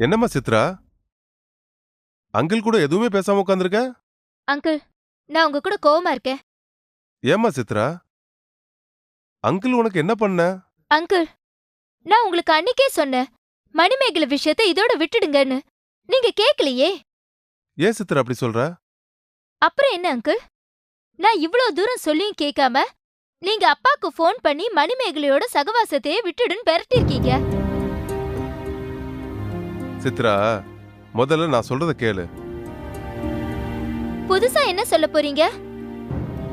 என்னம்மா சித்ரா, அங்கிள் கூட எதுவுமே பேசாம உட்காந்துருக்க? அங்கிள், நான் உங்க கூட கோவமா இருக்கேன். ஏம்மா சித்ரா, அங்கிள் உனக்கு என்ன பண்ண? அங்கிள், நான் உங்களுக்கு அன்னிக்கே சொன்னேன், மணிமேகலை விஷயத்தை இதோட விட்டுடுங்கன்னு. நீங்க கேக்கலையே. ஏன் சித்ரா அப்படி சொல்ற? அப்புறம் என்ன அங்கிள்? நான் இவ்ளோ தூரம் சொல்லியும் கேட்காம, நீங்க அப்பாக்கு ஃபோன் பண்ணி மணிமேகலையோட சகவாசத்தையே விட்டுடுன்னு பெரட்டிருக்கீங்க. சித்ரா, முதல்ல நான் சொல்றத கேளு. புதுசா என்ன சொல்ல போறீங்க?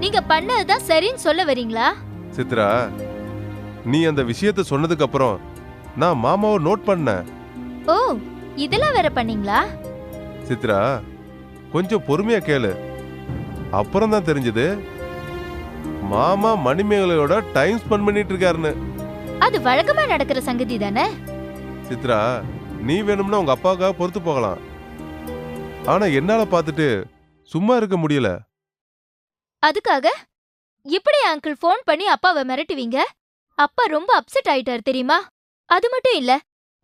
நீங்க பண்ணதுதான் சரின்னு சொல்ல வரீங்களா? சித்ரா, நீ அந்த விஷயத்த சொன்னதுக்கு அப்புறம் நான் மாமாவை நோட் பண்ணேன். ஓ, இதெல்லாம் வேற பண்ணீங்களா? சித்ரா, கொஞ்சம் பொறுமையா கேளு. அப்புறம் தான் தெரிஞ்சது மாமா மணிமேகலையோட டைம் ஸ்பெண்ட் பண்ணிட்டு இருக்காருன்னு. அது வழக்கமா நடக்கிற சங்கதி தானே. சித்ரா, நீ வேணும்னா உங்க அப்பாவுக்காக பொறுத்து போகலாம். ஆனா என்னால பார்த்துட்டு சும்மா இருக்க முடியல. அதுக்காக இப்படி அங்கிள் ஃபோன் பண்ணி அப்பாவை மிரட்டுவீங்க? அப்பா ரொம்ப அப்செட் ஆயிட்டாரு தெரியுமா? அது மட்டும் இல்ல,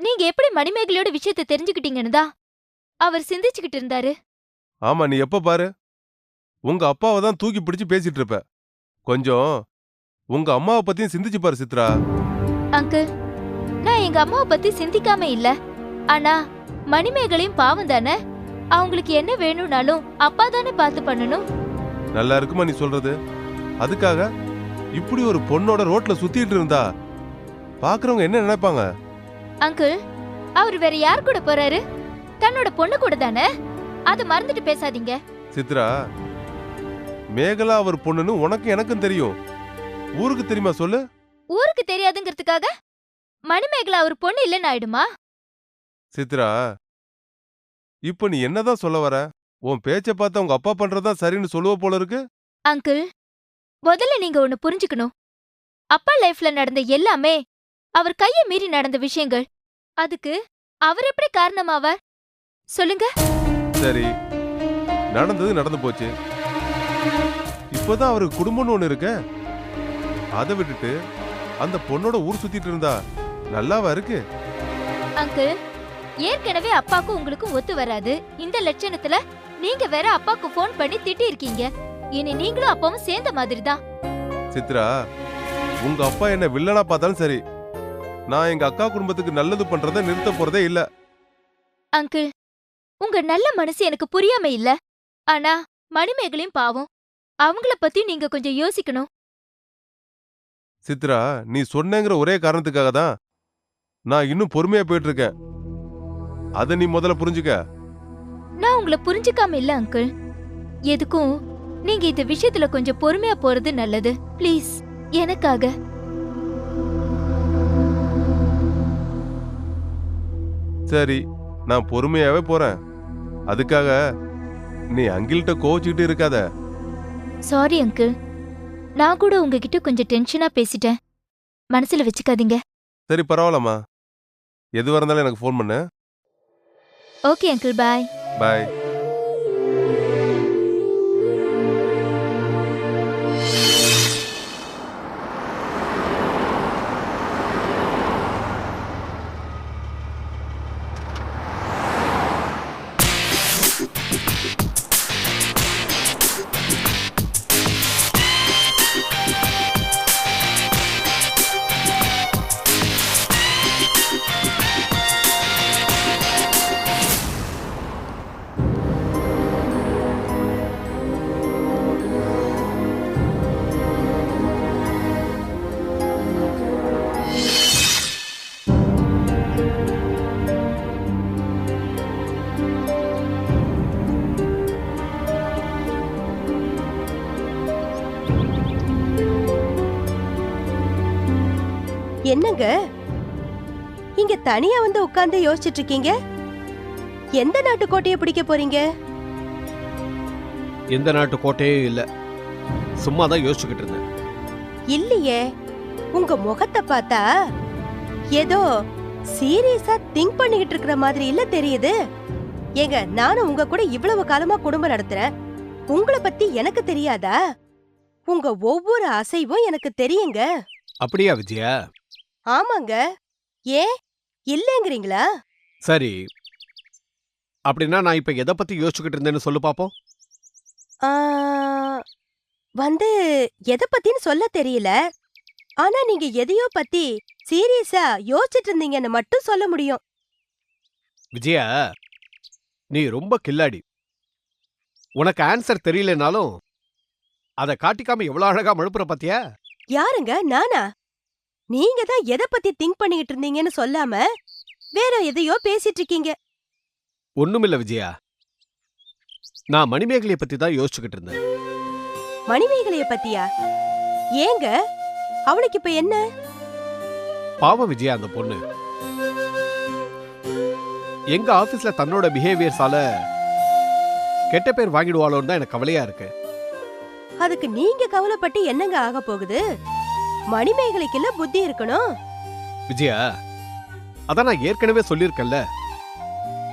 நீங்க எப்படி மணிமேகலையோட விஷயத்தை தெரிஞ்சுக்கிட்டீங்கன்னு தான் அவர் சிந்திச்சுக்கிட்டு இருந்தாரு. ஆமா, நீ எப்ப பாரு உங்க அப்பாவை தான் தூக்கி பிடிச்சு பேசிட்டு இருப்ப. கொஞ்சம் உங்க அம்மாவை பத்தியும் சிந்திச்சு பாரு சித்ரா. அங்கிள், நான் எங்க அம்மாவை பத்தி சிந்திக்காம இல்ல. ஆனா மணிமேகலையும் பாவம் தானே. அவங்களுக்கு என்ன வேணும்னாலும் அப்பா தானே பார்த்து பண்ணணும். நல்லா இருக்குமா நீ சொல்றது? அதுக்காக இப்படி ஒரு பொண்ணோட ரோட்ல சுத்திட்டு இருந்தா பாக்குறவங்க என்ன நினைப்பாங்க? அங்கிள், அவர் வேற யார் கூட போறாரு? தன்னோட பொண்ணு கூட தானே. அத மறந்துட்டு பேசாதீங்க. சித்ரா, மேகலா அவர் பொண்ணுன்னு உனக்கு எனக்கும் தெரியும். ஊருக்கு தெரியுமா சொல்லு? ஊருக்கு தெரியாதுங்கிறதுக்காக மணிமேகலை அவர் பொண்ணு இல்லைன்னு ஆயிடுமா? சித்ரா, இப்ப நீ என்னதான் சொல்ல வர? உன் பேச்ச பார்த்தா உங்க அப்பா பண்றதா சரின்னு சொல்லுவ போல இருக்கு. அங்கிள், முதல்ல நீங்க ஒன்னு புரிஞ்சுக்கணும். அப்பா லைஃப்ல நடந்த எல்லாமே அவர் கைய மீறி நடந்த விஷயங்கள். அதுக்கு அவர் எப்படி காரணமாவார் சொல்லுங்க? சரி, நடந்தது நடந்து போச்சு. இப்பதான் அவருக்கு குடும்பம்னு ஒண்ணு இருக்க. அதை விட்டுட்டு அந்த பொண்ணோட ஊர் சுத்திட்டு இருந்தா நல்லாவா இருக்கு? அங்கிள், ஏற்கனவே அப்பாக்கும் உங்களுக்கும் ஒத்து வராது. இந்த லட்சணத்துல நீங்க வேற அப்பாக்கு ஃபோன் பண்ணி திட்டி இருக்கீங்க. இனி நீங்களும் அப்பாவும் சேர்ந்த மாதிரி தான். சித்ரா, உங்க அப்பா என்ன வில்லனா பார்த்தாலும் சரி, நான் எங்க அக்கா குடும்பத்துக்கு நல்லது பண்றதை நிறுத்த போறதே இல்ல. அங்கிள், உங்க நல்ல மனசு எனக்கு புரியாம இல்ல. ஆனா மணிமேகலையும் பாவம். அவங்கள பத்தி நீங்க கொஞ்சம் யோசிக்கணும். சித்ரா, நீ சொன்னேங்கிற ஒரே காரணத்துக்காக தான் நான் இன்னும் பொறுமையா போயிட்டு இருக்கேன். அத நீ முதல்ல புரிஞ்சுக்க. நான் உங்களை புரிஞ்சுக்காம இல்ல அங்கிள். எதுக்கும் நீங்க இந்த விஷயத்துல கொஞ்சம் பொறுமையா போறது நல்லது. ப்ளீஸ், எனக்காக. சரி, நான் பொறுமையாவே போறேன். அதுக்காக நீ அங்கிள்கிட்ட கோவிச்சுக்கிட்டு இருக்காத. சாரி அங்கிள், நான் கூட உங்ககிட்ட கொஞ்சம் டென்ஷனா பேசிட்டேன். மனசுல வச்சுக்காதீங்க. சரி, பரவாயில்லம்மா. எதுவா இருந்தாலும் எனக்கு ஃபோன் பண்ணு. ஓகே அங்கிள், பாய். பாய். என்னங்க இங்க தனியா வந்து உட்கார்ந்து யோசிச்சுட்டு இருக்கீங்க? எந்த நாட்டு கோட்டையை பிடிக்க போறீங்க? எந்த நாட்டு கோட்டையே இல்ல, சும்மா தான் யோசிச்சுக்கிட்டு இருந்தேன். இல்லையே, உங்க முகத்தை பார்த்தா ஏதோ சீரியஸா திங்க் பண்ணிக்கிட்டு இருக்கிற மாதிரி இல்ல தெரியுது. ஏங்க, நானும் உங்க கூட இவ்வளவு காலமா குடும்பம் நடத்துறேன். உங்களை பத்தி எனக்கு தெரியாதா? உங்க ஒவ்வொரு அசைவும் எனக்கு தெரியுங்க. அப்படியா விஜயா? ஆமாங்க. ஏன் இல்லங்கறீங்களா? சரி, அப்படின்னா நான் இப்ப எதை பத்தி யோசிச்சுக்கிட்டு இருந்தேன்னு சொல்லு பாப்போம். ஆ, வந்து எதை பத்தின்னு சொல்ல தெரியல. ஆனா நீங்க எதையோ பத்தி சீரியஸா யோசிச்சுட்டு இருந்தீங்கன்னு மட்டும் சொல்ல முடியும். விஜயா, நீ ரொம்ப கில்லாடி. உனக்கு ஆன்சர் தெரியலனாலும் அதை காட்டிக்காம எவ்வளவு அழகா மழுப்புற பாத்தியா? யாருங்க, நானா? நீங்க தான் எதை பத்தி திங்க் பண்ணிட்டு இருந்தீங்கன்னு சொல்லாம வேற எதையோ பேசிட்டு இருக்கீங்க. ஒண்ணுமில்ல விஜயா, நான் மணிமேகலைய பத்தி தான் யோசிச்சுக்கிட்டு இருந்தேன். மணிமேகலைய பத்தியா? ஏங்க, அவளுக்கு இப்ப என்ன? பாவம் விஜயா, அந்த பொண்ணு எங்க ஆபீஸ்ல தன்னோட பிஹேவியர்ஸால கெட்ட பேர் வாங்கிடுவாளோன்னு தான் எனக்கு கவலையா இருக்கு. அதுக்கு நீங்க கவலைப்பட்டு என்னங்க ஆக போகுது? மணிமேகலைக்குள்ள புத்தி இருக்கணும். விஜயா, அதான் நான் ஏற்கனவே சொல்லியிருக்கேன்ல,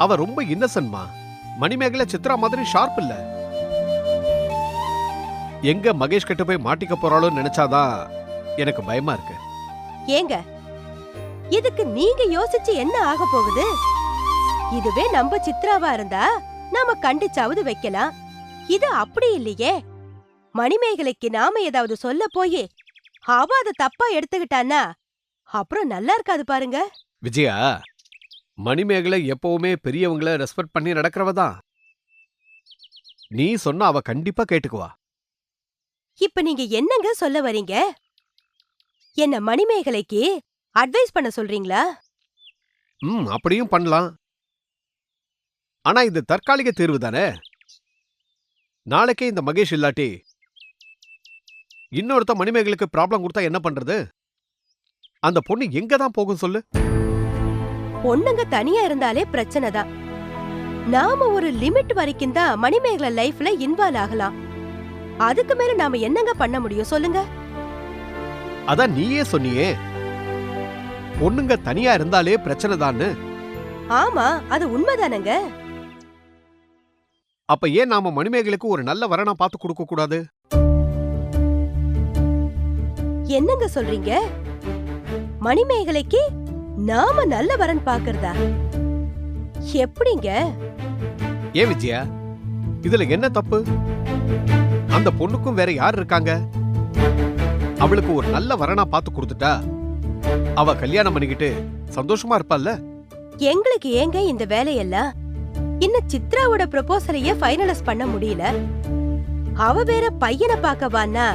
அவ ரொம்ப இன்னசென்ட்மா. மணிமேகலை சித்ரா மாதிரி ஷார்ப் இல்ல. எங்க மகேஷ் கிட்ட போய் மாட்டிக்க போறாளோன்னு நினைச்சாதான் எனக்கு பயமா இருக்கு. ஏங்க, இதுக்கு நீங்க யோசிச்சு என்ன ஆக போகுது? இதுவே நம்ம சித்ராவா இருந்தா நாம கண்டிச்சாவது வைக்கலாம். இது அப்படி இல்லையே. மணிமேகலைக்கு நாம ஏதாவது சொல்ல போய் அவ அதை தப்பா எடுத்துக்கிட்டான்னா அப்புறம் நல்லா இருக்காது பாருங்க. விஜயா, மணிமேகலை எப்பவுமே பெரியவங்கள ரெஸ்பெக்ட் பண்ணி நடக்கிறவதான். நீ சொன்னா அவ கண்டிப்பா கேட்டுக்குவா. இப்ப நீங்க என்னங்க சொல்ல வரீங்க? என்ன மணிமேகலைக்கு அட்வைஸ் பண்ண சொல்றீங்களா? அப்படியும் பண்ணலாம். ஆனா இது தற்காலிக தீர்வு தானே. நாளைக்கே இந்த மகேஷ் இல்லாட்டி இன்னொருத்த மணிமேகலுக்கு ப்ராப்ளம் கொடுத்தா என்ன பண்றது? அந்த பொண்ணு எங்க தான் போகும் சொல்லு? பொண்ணுங்க தனியா இருந்தாலே பிரச்சனை தான். நாம ஒரு லிமிட் வரைக்கும் தான் மணிமேகலை லைஃப்ல இன்வால்வ் ஆகலாம். அதுக்கு மேல நாம என்னங்க பண்ண முடியும் சொல்லுங்க? அதான் நீயே சொன்னியே, பொண்ணுங்க தனியா இருந்தாலே பிரச்சனை தான்னு. ஆமா, அது உண்மைதானங்க. அப்ப ஏன் நாம மணிமேகலுக்கு ஒரு நல்ல வரனா பார்த்து கொடுக்க கூடாது? என்னங்க சொல்றீங்க? மணிமேகலைக்கு நாம நல்ல வரன் பாக்குறதா? எப்படிங்க? ஏன் விஜயா, இதுல என்ன தப்பு? அந்த பொண்ணுக்கும் வேற யார் இருக்காங்க? அவளுக்கு ஒரு நல்ல வரனா பார்த்து கொடுத்துட்டா அவ கல்யாணம் பண்ணிக்கிட்டு சந்தோஷமா இருப்பாள்ல. எங்களுக்கு ஏங்க இந்த வேலையெல்லாம்? இன்னும் சித்ராவோட ப்ரொபோசலையே ஃபைனலைஸ் பண்ண முடியல. அவ வேற பையனை பார்க்க வான்னா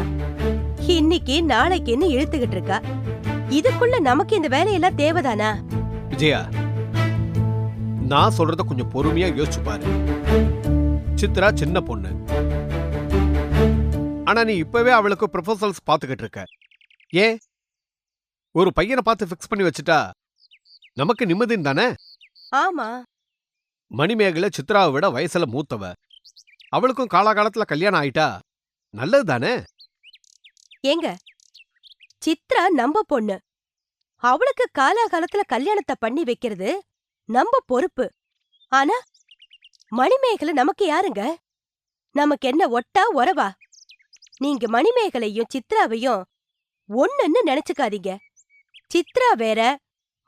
இன்னைக்கு நாளைக்குன்னு இழுத்துக்கிட்டு இருக்கா. இதுக்குள்ள நமக்கு இந்த வேலையெல்லாம் தேவைதானா? விஜயா, நான் சொல்றத கொஞ்சம் பொறுமையா யோசிச்சு பாரு. சித்ரா சின்ன பொண்ணு. ஆனா நீ இப்பவே அவளுக்கு ப்ரொபோசல்ஸ் பாத்துக்கிட்டு இருக்க. ஏன் ஒரு பையனை பார்த்து ஃபிக்ஸ் பண்ணி வச்சுட்டா நமக்கு நிம்மதின்னு தானே? ஆமா, மணிமேகலை சித்ராவை விட வயசுல மூத்தவ. அவளுக்கும் காலாகாலத்துல கல்யாணம் ஆயிட்டா நல்லது தானே? ஏங்க, சித்ரா நம்ம பொண்ணு. அவளுக்கு காலாகாலத்துல கல்யாணத்தை பண்ணி வைக்கிறது நம்ம பொறுப்பு. ஆனா மணிமேகலை நமக்கு யாருங்க? நமக்கு என்ன ஒட்டா உறவா? நீங்க மணிமேகலையும் சித்ராவையும் ஒண்ணுன்னு நினைச்சுக்காதீங்க. சித்ரா வேற,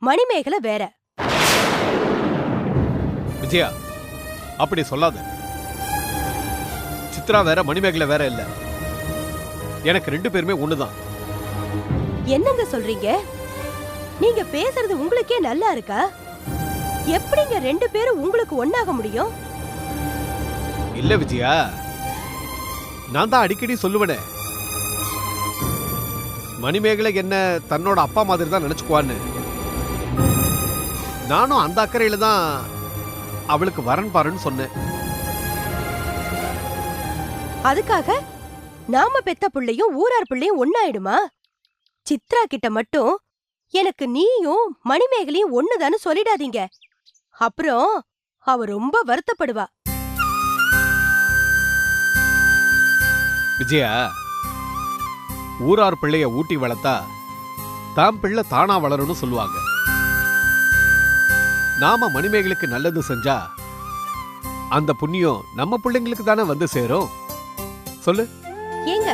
மணிமேகலை வேற. விஜயா, அப்படி சொல்லாத. சித்ரா வேற, மணிமேகலை வேற இல்ல. எனக்கு ரெண்டு பேருமே ஒண்ணுதான். என்னங்க சொல்றீங்க? நீங்க பேசுறது உங்களுக்கே நல்லா இருக்கா? எப்படிங்க ரெண்டு பேரும் உங்களுக்கு ஒண்ணாக முடியும்? இல்ல விஜயா, நான் தான் அடிக்கடி சொல்லுவேனே, மணிமேகலை என்ன தன்னோட அப்பா மாதிரி தான் நினைச்சுக்குவான்னு. நானும் அந்த அக்கறையில தான் அவளுக்கு வரன் பாருன்னு சொன்னேன். அதுக்காக நாம பெத்த பிள்ளையும் ஊரார் பிள்ளையும் ஒண்ணாயிடுமா? சித்ரா கிட்ட மட்டும் எனக்கு நீயும் மணிமேகலையும் ஒண்ணுதான்னு சொல்லிடாதீங்க. அப்புறம் அவ ரொம்ப வருத்தப்படுவா. விஜயா, ஊரார் பிள்ளைய ஊட்டி வளர்த்தா தாம் பிள்ளை தானா வளரும்னு சொல்லுவாங்க. நாம மணிமேகலுக்கு நல்லது செஞ்சா அந்த புண்ணியம் நம்ம பிள்ளைங்களுக்கு தானே வந்து சேரும். சொல்லு. ஏங்க,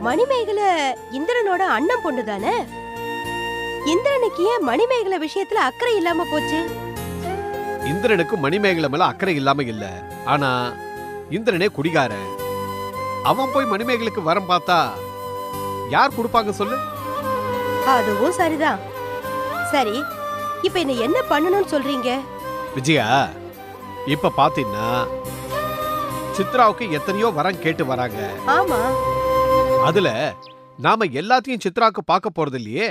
மணிமேகலை இந்திரனோட அண்ணன் பொண்ணு தானே? இந்திரனுக்கு ஏன் மணிமேகலை விஷயத்துல அக்கறை இல்லாம போச்சு? இந்திரனுக்கு மணிமேகலை மேல அக்கறை இல்லாம இல்ல. ஆனா இந்திரனே குடிகாரன். அவன் போய் மணிமேகலுக்கு வரம் பார்த்தா யார் கொடுப்பாங்க சொல்லு? அதுவும் சரிதான். சரி, இப்ப என்ன பண்ணணும்னு சொல்றீங்க? விஜயா, இப்ப பாத்தீங்கன்னா சித்ராவுக்கு எத்தனையோ வரம் கேட்டு வராங்க. ஆமா அதுல நாம எல்லாத்தையும் சித்ராவுக்கு பார்க்க போறது இல்லையே.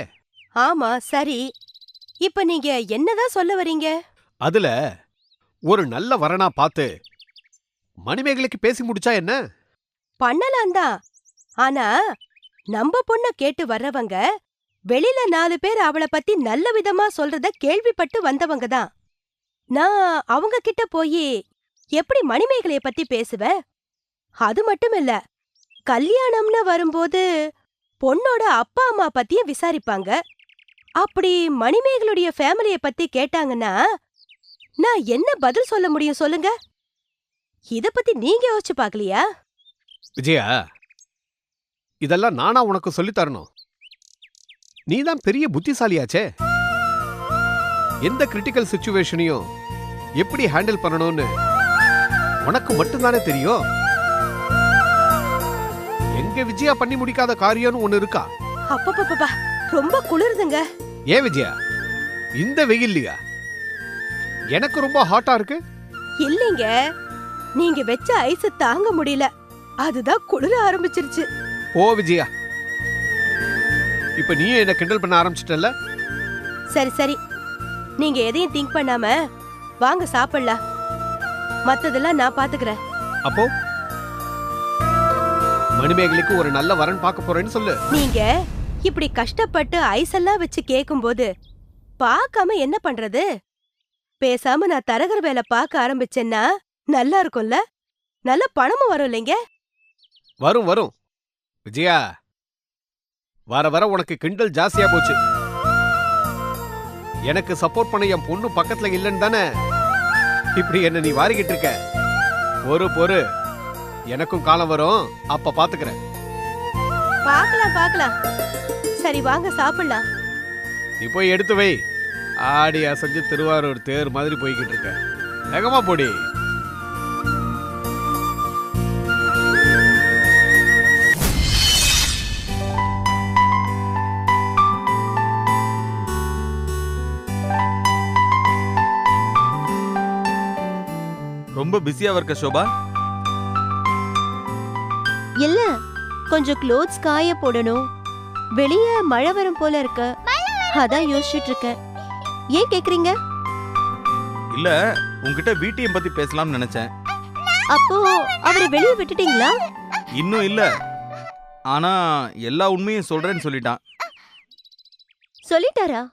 ஆமா சரி, இப்ப நீங்க என்னதான் சொல்ல வரீங்க? அதுல ஒரு நல்ல வரனா பார்த்து மணிமேகலைக்கு பேசி முடிச்சா என்ன? பண்ணலாம் தான். ஆனா நம்ம பொண்ண கேட்டு வர்றவங்க வெளியில 4 பேர் அவளை பத்தி நல்ல விதமா சொல்றத கேள்விப்பட்டு வந்தவங்க தான். நான் அவங்க கிட்ட போய் எப்படி மணிமேகலைய பத்தி பேசுவேன்? அது மட்டும் இல்ல, கல்யாணம்னு வரும்போது பொண்ணோட அப்பா அம்மா பத்தியும் விசாரிப்பாங்க. அப்படி மணிமேகலுடைய ஃபேமிலிய பத்தி கேட்டாங்கன்னா நான் என்ன பதில் சொல்ல முடியும் சொல்லுங்க? இத பத்தி நீங்க யோசிச்சு பாக்கலையா? விஜயா, இதெல்லாம் நானா உனக்கு சொல்லி தரணும்? நீதான் பெரிய புத்திசாலியாச்சே. எந்த கிரிட்டிக்கல் சிச்சுவேஷனையும் எப்படி ஹேண்டில் பண்ணணும்னு உனக்கு மட்டும்தானே தெரியும். எங்க விஜயா பண்ணி முடிக்காத காரியம்னு ஒண்ணு இருக்கா? அப்பப்பப்பா, ரொம்ப குளிருதுங்க. ஏன் விஜயா, இந்த வெயில்லையா? எனக்கு ரொம்ப ஹாட்டா இருக்கு. இல்லைங்க, நீங்க வச்ச ஐஸ் தாங்க முடியல, அதுதான் குளிர ஆரம்பிச்சிருச்சு. ஓ விஜயா, இப்ப நீயே என்ன கிண்டல் பண்ண ஆரம்பிச்சிட்டல்ல? சரி சரி, நீங்க எதையும் திங்க் பண்ணாம வாங்க சாப்பிடலாம். மத்ததெல்லாம் நான் பாத்துக்கிறேன். அப்போ மணிமேகலைக்கு ஒரு நல்ல வரன் பார்க்க போறேன்னு சொல்லு. நீங்க இப்படி கஷ்டப்பட்டு ஐஸ் எல்லாம் வச்சு கேக்கும்போது பார்க்காம என்ன பண்றது? பேசாம நான் தரகர் வேலை பார்க்க ஆரம்பிச்சேன்னா நல்லா இருக்கும்ல, நல்ல பணமும் வரும் இல்லைங்க? வரும் வரும் விஜயா, வர வர உனக்கு கிண்டல் ஜாஸ்தியா போச்சு. எனக்கு சப்போர்ட் பண்ண என் பொண்ணு பக்கத்துல இல்லன்னு தானே இப்படி என்ன நீ வாரிக்கிட்டு இருக்க? பொறு, எனக்கும் காலம் வரும், அப்ப பாத்துக்கிறேன். பார்க்கலாம் பார்க்கலாம். சரி வாங்க சாப்பிடலாம். நீ போய் எடுத்து வை. ஆடி அசைஞ்சு திருவாரூர் தேர் மாதிரி போய்கிட்டு இருக்க. வேகமா போடி. ரொம்ப பிஸியா இருக்க சோபா? இல்ல, கொஞ்சம் க்ளோத்ஸ் காய போடணும். வெளிய மழை வரும் போல இருக்கு, அதான் யோசிச்சுட்டு இருக்கேன். ஏன் கேக்குறீங்க? இல்ல, உன்கிட்ட வீட்டையும் பத்தி பேசலாம்னு நினைச்சேன். அப்போ அவரை வெளிய விட்டுட்டீங்களா? இன்னும் இல்ல, ஆனா எல்லா உண்மையும் சொல்றேன்னு சொல்லிட்டான். சொல்லிட்டாரா?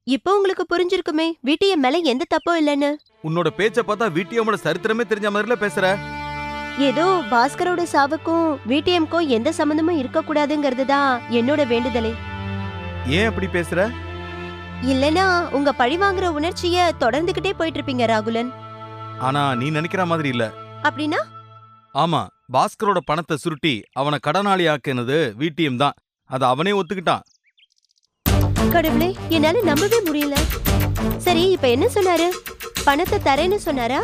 இப்போ உங்களுக்கு புரிஞ்சிருக்குமே வீட்டைய மேல எந்த தப்பும் இல்லைன்னு. உன்னோட பேச்ச பார்த்தா வீட்டியமோட சரித்திரமே தெரிஞ்ச மாதிரில பேசுற. ஏதோ பாஸ்கரோட சாவுக்கும் வீட்டியம்க்கும் எந்த சம்பந்தமும் இருக்க கூடாதுங்கிறது தான் என்னோட வேண்டுதலே. ஏன் அப்படி பேசுற? இல்லனா உங்க பழி வாங்குற உணர்ச்சிய தொடர்ந்துகிட்டே போயிட்டு இருப்பீங்க ராகுலன். ஆனா நீ நினைக்கிற மாதிரி இல்ல. அப்படின்னா? ஆமா, பாஸ்கரோட பணத்தை சுருட்டி அவனை கடனாளி ஆக்கினது வீட்டியம் தான். அத அவனே ஒத்துக்கிட்டான். கடவுளே, என்னால நம்பவே முடியல. சரி, இப்ப என்ன சொன்னாரு? பணத்தை தரேன்னு சொன்னாரா?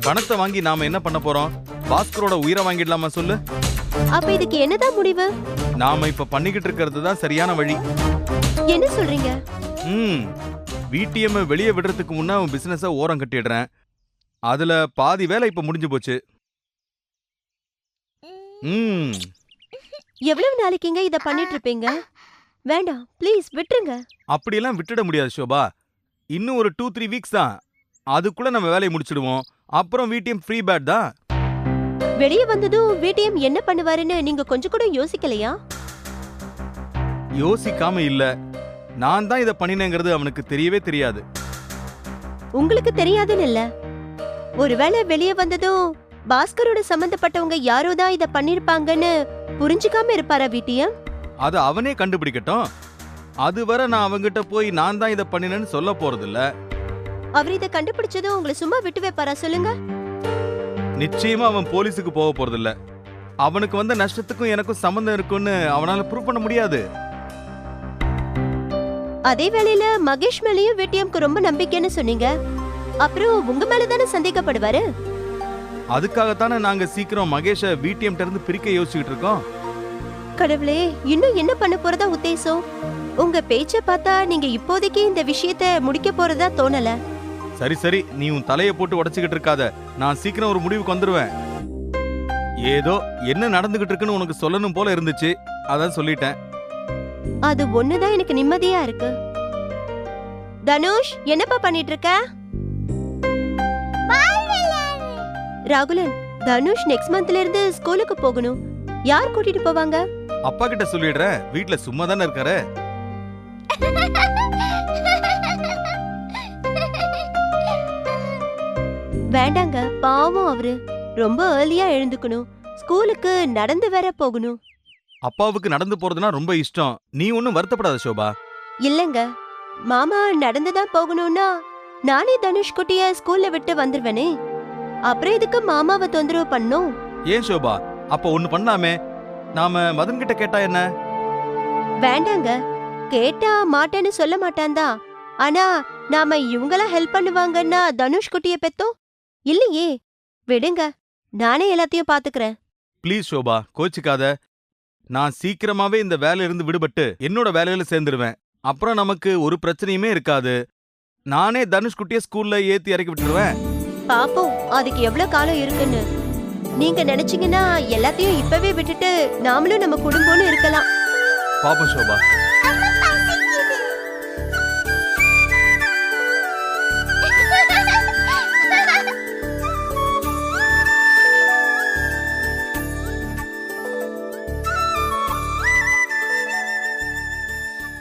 பணத்தை வாங்கி நாம என்ன பண்ண போறோம்? பாஸ்கரோட உயிரை வாங்கிடலாமா சொல்லு? அப்ப இதுக்கு என்னதான் முடிவு? நாம இப்ப பண்ணிக்கிட்டு இருக்கிறது தான் சரியான வழி. என்ன சொல்றீங்க? வீட்டியம் வெளியே விடுறதுக்கு முன்ன அவன் பிசினஸ ஓரம் கட்டிடுறேன். அதுல பாதி வேலை இப்ப முடிஞ்சு போச்சு. எவ்வளவு நாளைக்குங்க இத பண்ணிட்டு இருப்பீங்க? வேண்டாம், ப்ளீஸ் விட்டுருங்க. அப்படியெல்லாம் விட்டுட முடியாது சோபா. இன்னும் ஒரு 2-3 வீக்ஸ் தான். அதுக்குள்ள நம்ம வேலையை முடிச்சிடுவோம். அப்புறம் வீட்டியம் ஃப்ரீ பேட் தான். வெளியே வந்ததும் வீட்டையும் என்ன பண்ணுவாருன்னு நீங்க கொஞ்சம் கூட யோசிக்கலையா? யோசிக்காம இல்ல, நான் தான் இதை பண்ணினேங்கிறது அவனுக்கு தெரியவே தெரியாது. உங்களுக்கு தெரியாதுன்னு இல்ல, ஒருவேளை வெளியே வந்ததும் பாஸ்கரோட சம்பந்தப்பட்டவங்க யாரோ தான் இத பண்ணிருப்பாங்கன்னு புரிஞ்சுக்காம இருப்பாரா வீட்டியம்? அது அவனே கண்டுபிடிக்கட்டும். அதுவரை நான் அவங்கிட்ட போய் நான் தான் இதை பண்ணினேன்னு சொல்ல போறது இல்ல. அவர் இத கண்டுபிடிச்சதும் உங்களை சும்மா விட்டு வைப்பாரா சொல்லுங்க? நிச்சயமா அவன் போலீஸுக்கு போக போறது இல்ல. அவனுக்கு வந்த நஷ்டத்துக்கும் எனக்கும் சம்பந்தம் இருக்குன்னு அவனால ப்ரூவ் பண்ண முடியாது. அதே வேளையில மகேஷ் மேலேயும் வீட்டியம்க்கு ரொம்ப நம்பிக்கைன்னு சொன்னீங்க. அப்புறம் உங்க மேல தானே சந்தேகப்படுவாரு. அதுக்காகத்தானே நாங்க சீக்கிரம் மகேஷை விடிஎம்ட்ட இருந்து பிரிக்க யோசிச்சுட்டு இருக்கோம். கடவுளே, இன்னும் என்ன பண்ண போறதா உத்தேசம்? உங்க பேச்ச பார்த்தா நீங்க இப்போதைக்கு இந்த விஷயத்த முடிக்க போறதா தோணல. சரி சரி, நீ உன் தலையை போட்டு உடைச்சுக்கிட்டு இருக்காத. நான் சீக்கிரம் ஒரு முடிவுக்கு வந்துருவேன். ஏதோ என்ன நடந்துகிட்டு இருக்குன்னு உனக்கு சொல்லணும் போல இருந்துச்சு, அதான் சொல்லிட்டேன். அது ஒண்ணுதான் எனக்கு நிம்மதியா இருக்கு. தனுஷ், என்னப்பா பண்ணிட்டு இருக்க? ராகுலன், தனுஷ் நெக்ஸ்ட் மந்த்ல இருந்து ஸ்கூலுக்கு போகணும். யார் கூட்டிட்டு போவாங்க? அப்பா கிட்ட சொல்லிடுறேன், வீட்ல சும்மா தானே இருக்காரு. வேண்டாங்க, பாவம் அவரு. ரொம்ப ஏர்லியா எழுந்துக்கணும். ஸ்கூலுக்கு நடந்து வேற போகணும். அப்பாவுக்கு நடந்து போறதுனா ரொம்ப இஷ்டம். நீ ஒன்னும் வருத்தப்படாத சோபா. இல்லங்க, மாமா நடந்துதான் போகணும்னா நானே தனுஷ் குட்டிய ஸ்கூல்ல விட்டு வந்துருவேனே. அப்புறம் எதுக்கு மாமாவை தொந்தரவு பண்ணும்? ஏன் சோபா, அப்ப ஒண்ணு பண்ணாமே, நாம மதன் கிட்ட கேட்டா என்ன? வேண்டாங்க, கேட்டா மாட்டேன்னு சொல்ல மாட்டான்தான். ஆனா நாம இவங்களா ஹெல்ப் பண்ணுவாங்கன்னா தனுஷ் குட்டிய பெத்தோம் இல்லையே. விடுங்க, நானே எல்லாத்தையும் பாத்துக்கிறேன். ப்ளீஸ் சோபா, கோச்சிக்காத. நான் சீக்கிரமாவே இந்த வேலையில இருந்து விடுபட்டு என்னோட வேலையில சேர்ந்துருவேன். அப்புறம் நமக்கு ஒரு பிரச்சனையுமே இருக்காது. நானே தனுஷ் குட்டிய ஸ்கூல்ல ஏத்தி இறக்கி விட்டுருவேன். பாப்போம் அதுக்கு எவ்வளவு காலம் இருக்குன்னு. நீங்க நினைச்சீங்கன்னா எல்லாத்தையும் இப்பவே விட்டுட்டு நாமளும் நம்ம குடும்பம்னு இருக்கலாம். பாப்போம் சோபா.